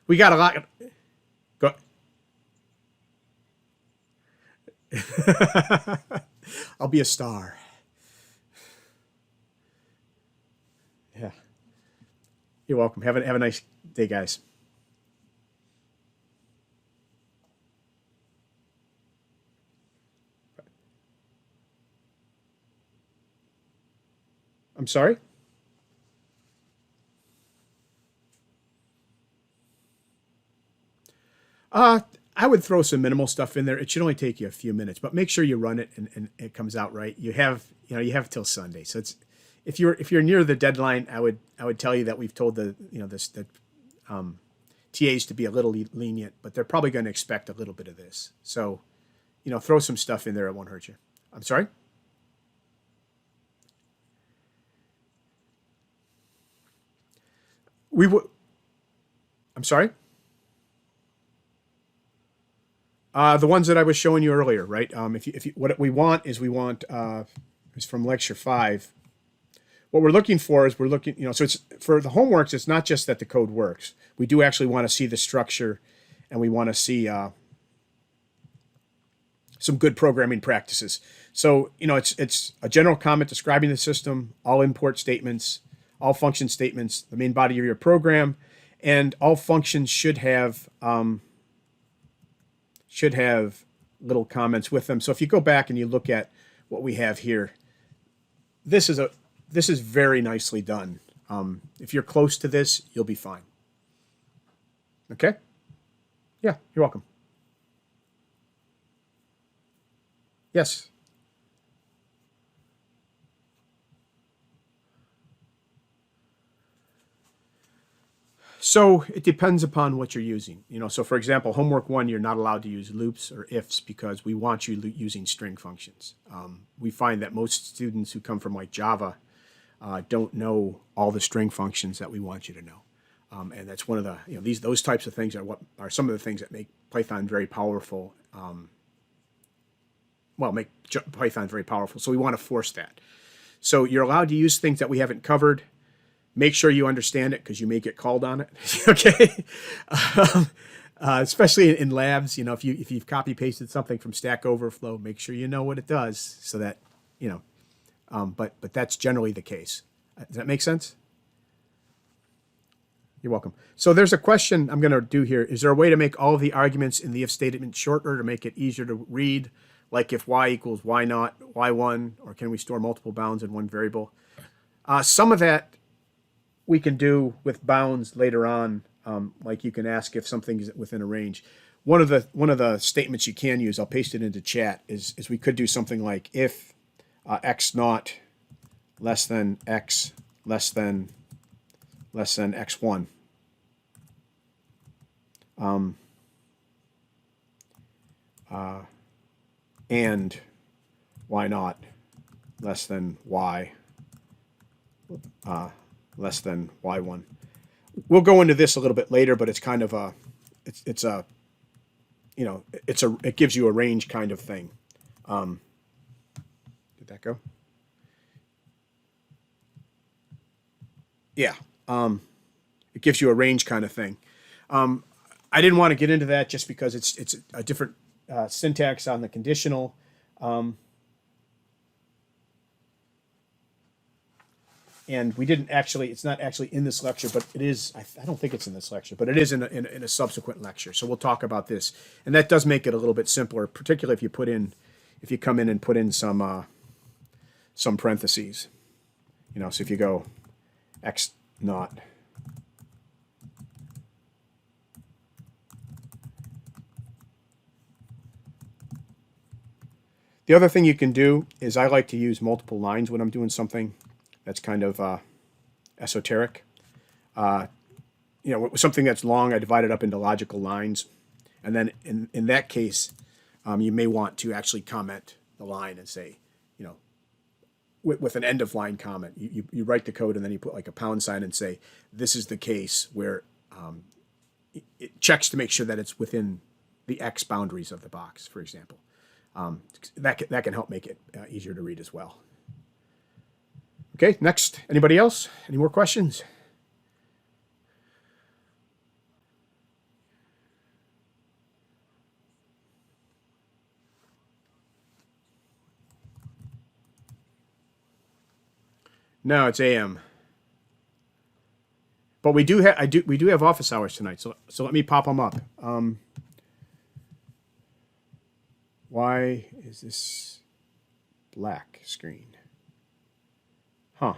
We got a lot. Go. I'll be a star. Yeah. You're welcome. Have a nice day, guys. I'm sorry. Uh, I would throw some minimal stuff in there. It should only take you a few minutes, but make sure you run it and it comes out right. You have till Sunday. So it's if you're near the deadline, I would tell you that we've told the TAs to be a little lenient, but they're probably going to expect a little bit of this. So, throw some stuff in there. It won't hurt you. I'm sorry. We would. I'm sorry. The ones that I was showing you earlier, right? If you what we want is is from Lecture 5. What we're looking for is so it's for the homeworks. It's not just that the code works. We do actually want to see the structure, and we want to see some good programming practices. So it's a general comment describing the system, all import statements, all function statements, the main body of your program, and all functions should have little comments with them. So if you go back and you look at what we have here, this is very nicely done. If you're close to this, you'll be fine. Okay? Yeah, you're welcome. Yes. So it depends upon what you're using. So for example, homework 1, you're not allowed to use loops or ifs because we want you using string functions. We find that most students who come from like Java don't know all the string functions that we want you to know. And that's one of the, those types of things are some of the things that make Python very powerful. Make Python very powerful. So we want to force that. So you're allowed to use things that we haven't covered. Make sure you understand it because you may get called on it. Okay, especially in labs. If you've copy pasted something from Stack Overflow, make sure you know what it does so that But that's generally the case. Does that make sense? You're welcome. So there's a question I'm going to do here. Is there a way to make all of the arguments in the if statement shorter to make it easier to read? Like if y equals y naught, y1, or can we store multiple bounds in one variable? Some of that we can do with bounds later on. Like you can ask if something is within a range. One of the statements you can use, I'll paste it into chat, is we could do something like if x naught less than x less than x1. And y naught less than y less than y1. We'll go into this a little bit later, but it's kind of it gives you a range kind of thing. Did that go? Yeah. It gives you a range kind of thing. I didn't want to get into that just because it's a different syntax on the conditional. And we didn't actually, it's not actually in this lecture, but it is, I don't think it's in this lecture, but it is in a subsequent lecture. So we'll talk about this. And that does make it a little bit simpler, particularly if you come in and put in some parentheses. So if you go x naught the other thing you can do is I like to use multiple lines when I'm doing something that's kind of esoteric. Something that's long, I divide it up into logical lines. And then in that case, you may want to actually comment the line and say, with an end of line comment, you write the code and then you put like a pound sign and say, this is the case where it checks to make sure that it's within the X boundaries of the box, for example. That can help make it easier to read as well. Okay, next. Anybody else? Any more questions? No, it's AM. But we do have office hours tonight. So let me pop them up. Why is this black screen? Huh.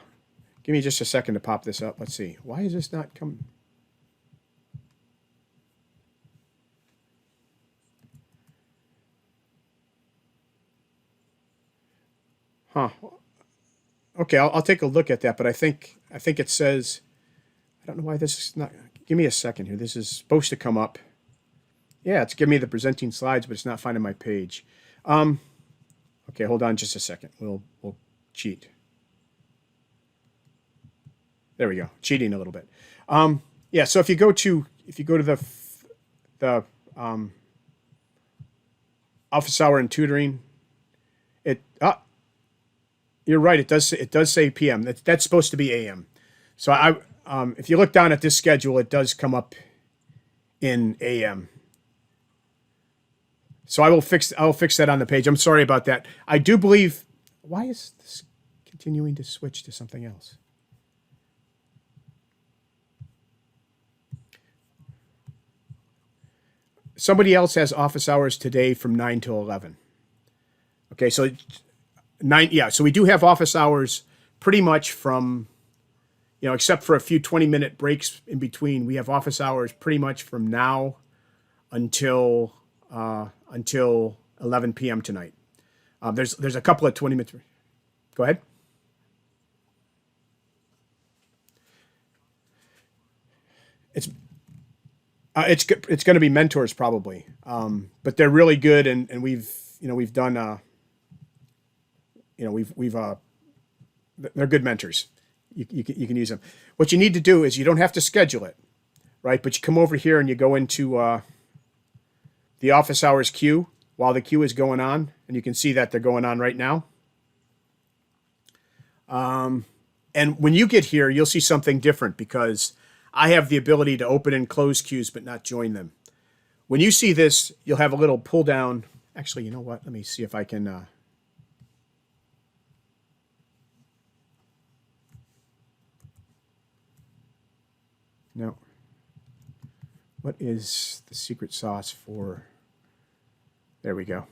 Give me just a second to pop this up. Let's see. Why is this not coming? Huh. Okay, I'll take a look at that, but I think it says, I don't know why this is not. Give me a second here. This is supposed to come up. Yeah, it's giving me the presenting slides, but it's not finding my page. Okay, hold on just a second. We'll cheat. There we go. Cheating a little bit. Yeah. So if you go to the office hour and tutoring, you're right. It does say PM. That's supposed to be AM. So if you look down at this schedule, it does come up in AM. So I'll fix that on the page. I'm sorry about that. I do believe. Why is this continuing to switch to something else? Somebody else has office hours today from 9 till 11. Okay, so 9. Yeah, so we do have office hours pretty much from, except for a few 20-minute breaks in between. We have office hours pretty much from now until 11 p.m. tonight. There's a couple of 20 minutes. Go ahead. It's going to be mentors probably, but they're really good, and we've done they're good mentors. You can use them. What you need to do is you don't have to schedule it, right? But you come over here and you go into the office hours queue while the queue is going on, and you can see that they're going on right now. And when you get here, you'll see something different because I have the ability to open and close queues but not join them. When you see this, you'll have a little pull down. Actually, you know what? Let me see if I can. No. What is the secret sauce for? There we go.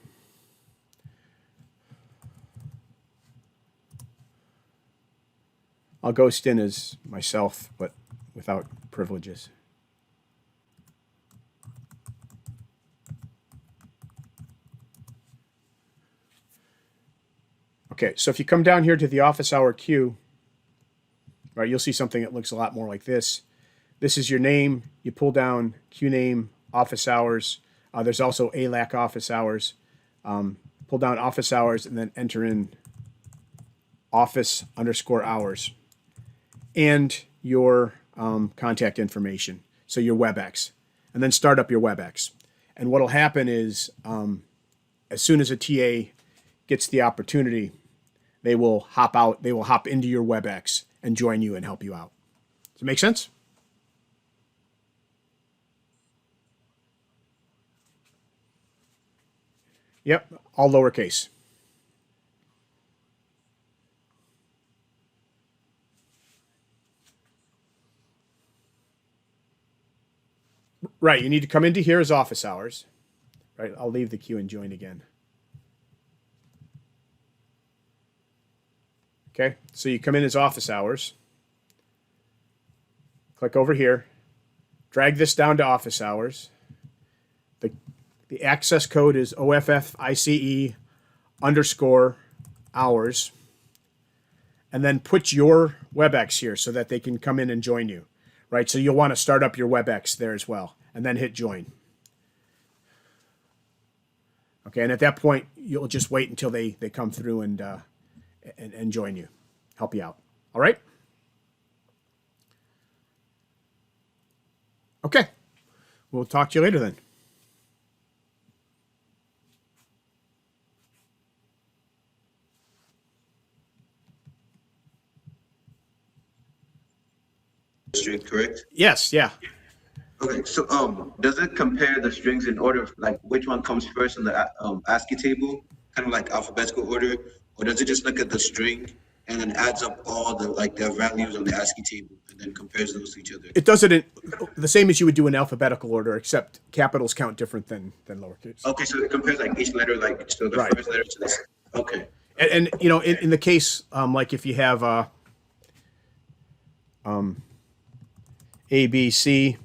I'll ghost in as myself, but without privileges. Okay, so if you come down here to the office hour queue, right, you'll see something that looks a lot more like this. This is your name. You pull down Q name, office hours. There's also ALAC office hours. Pull down office hours and then enter in office_hours and your contact information. So your WebEx, and then start up your WebEx. And what'll happen is as soon as a TA gets the opportunity, they will hop into your WebEx and join you and help you out. Does it make sense? Yep, all lowercase. Right, you need to come into here as office hours. Right, I'll leave the queue and join again. Okay, so you come in as office hours. Click over here. Drag this down to office hours. The access code is OFFICE_hours. And then put your WebEx here so that they can come in and join you. Right, so you'll want to start up your WebEx there as well. And then hit join. Okay, and at that point, you'll just wait until they come through and join you, help you out. All right? Okay, we'll talk to you later then. String, correct? Yes, yeah. Okay, so does it compare the strings in order of like which one comes first in the ASCII table, kind of like alphabetical order, or does it just look at the string and then adds up all their values on the ASCII table and then compares those to each other. It does it in the same as you would do in alphabetical order, except capitals count different than lowercase. Okay, so it compares like each letter, like so the Right. first letter to this. Okay. And you know, in the case like if you have A, B, C,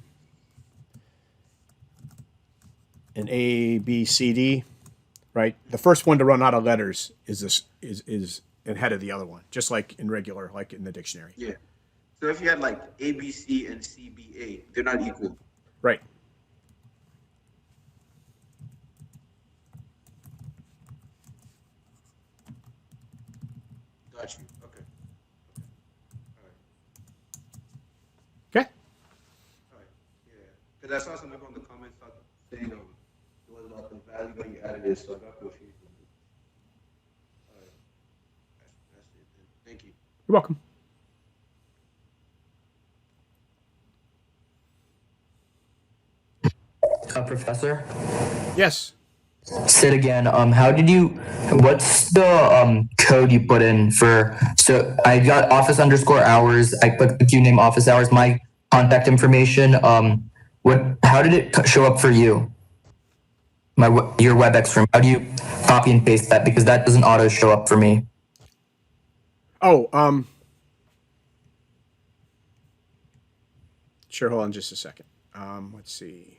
and A, B, C, D, right? The first one to run out of letters is ahead of the other one, just like in regular, like in the dictionary. Yeah. So if you had like A, B, C, and C, B, A, they're not equal. Right. Got you. Okay. Okay. All right. Yeah. Because I saw some people in the comments saying it was about the value that you added is, so I got confused. All right. That's it then. Thank you. You're welcome. Professor, Yes. Sid again. What's the code you put in so I got office_hours. I put the Q name office hours, my contact information. How did it show up for you? Your WebEx room. How do you copy and paste that? Because that doesn't auto show up for me. Oh, sure. Hold on just a second. Let's see.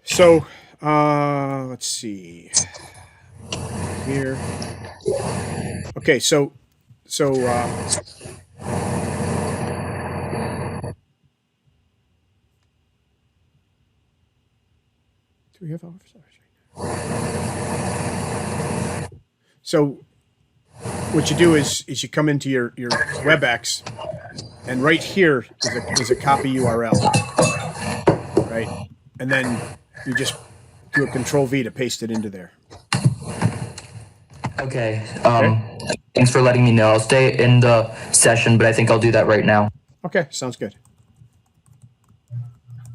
So, let's see here. Okay, so, do we have office hours right now? So, what you do is you come into your WebEx, and right here is a copy URL, right? And then you just do a Control V to paste it into there. Okay. Thanks for letting me know. I'll stay in the session, but I think I'll do that right now. Okay, sounds good.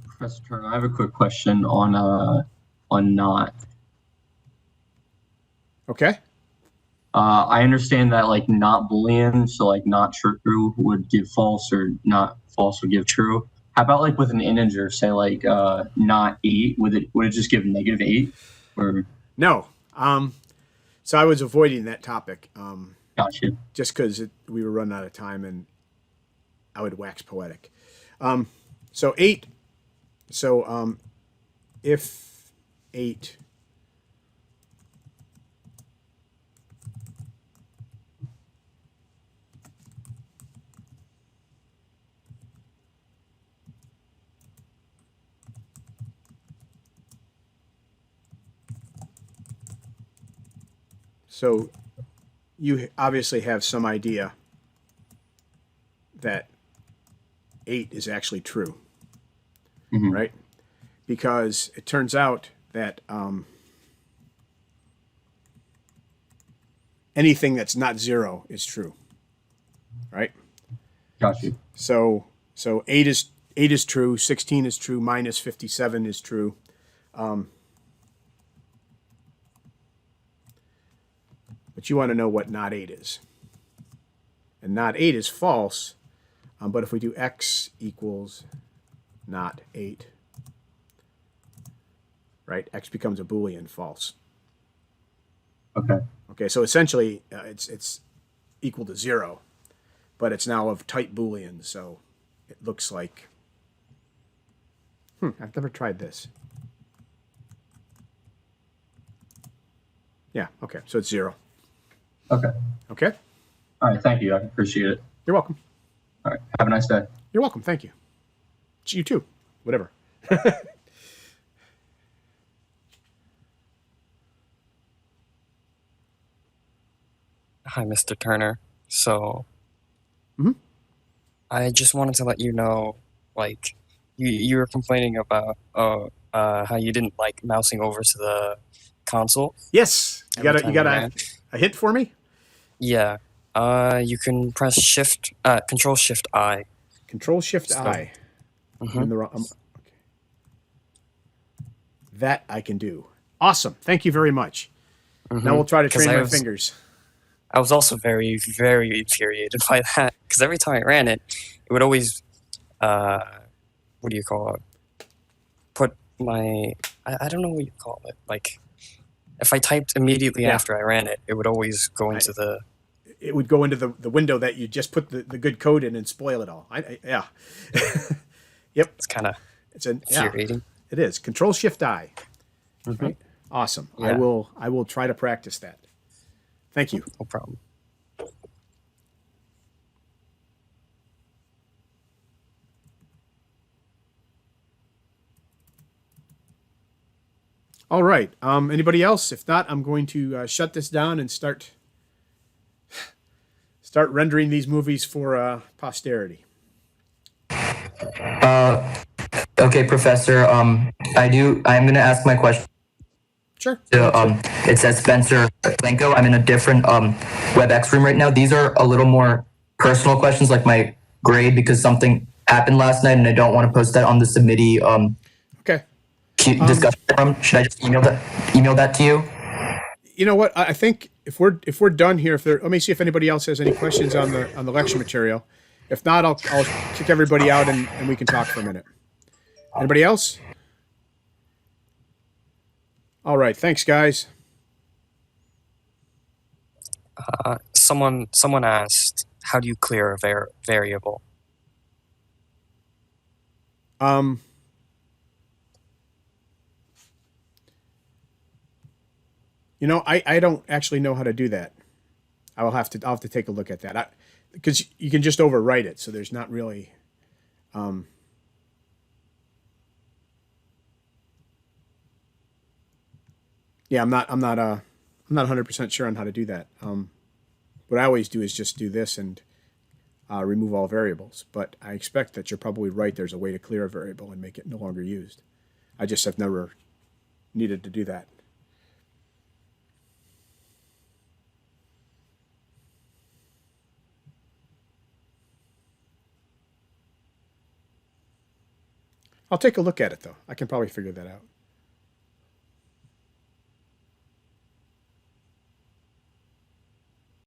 Professor Turner, I have a quick question on not. Okay. I understand that like not Boolean, so like not true would give false or not false would give true. How about like with an integer, say like not 8, would it just give -8? Or No. So I was avoiding that topic. Gotcha. Just because we were running out of time and I would wax poetic. So 8. So if 8 So you obviously have some idea that 8 is actually true, right? Because it turns out that anything that's not 0 is true, right? Gotcha. So 8 is true, 16 is true, -57 is true. But you want to know what not 8 is. And not 8 is false, but if we do x equals not 8, right, x becomes a Boolean false. Okay. Okay, so essentially it's equal to 0, but it's now of type Boolean, so it looks like, I've never tried this. Yeah, okay, so it's 0. Okay. Okay? All right. Thank you. I appreciate it. You're welcome. All right. Have a nice day. You're welcome. Thank you. You too. Whatever. Hi, Mr. Turner. So, Mhm. I just wanted to let you know, like, you were complaining about how you didn't like mousing over to the console. Yes. You Every got time you a ran. hint for me? Yeah. You can press Control Shift I. Control Shift So- I. I'm in the wrong. Okay. That I can do. Awesome. Thank you very much. Now we'll try to 'Cause train I my was- fingers. I was also very, very infuriated by that because every time I ran it, it would always, what do you call it? Put my, I don't know what you call it. Like, if I typed immediately Yeah. after I ran it, it would always go into the. It would go into the window that you just put the good code in and spoil it all. Yeah. Yep. It's kind of It's an infuriating. It is. Control-Shift-I. Right. Awesome. Yeah. I will try to practice that. Thank you. No problem. All right. Anybody else? If not, I'm going to shut this down and start rendering these movies for posterity. Okay, Professor. I'm gonna ask my question. Sure. It says Spencer Blanco. I'm in a different WebEx room right now. These are a little more personal questions, like my grade, because something happened last night, and I don't want to post that on the submittee Okay. discussion forum. Should I just email that to you? You know what? I think if we're done here, let me see if anybody else has any questions on the lecture material. If not, I'll kick everybody out and we can talk for a minute. Anybody else? All right. Thanks, guys. Someone asked, how do you clear a variable? You know, I don't actually know how to do that. I'll have to take a look at that. Because you can just overwrite it, so there's not really. Yeah, I'm not 100% sure on how to do that. What I always do is just do this and remove all variables. But I expect that you're probably right. There's a way to clear a variable and make it no longer used. I just have never needed to do that. I'll take a look at it, though. I can probably figure that out.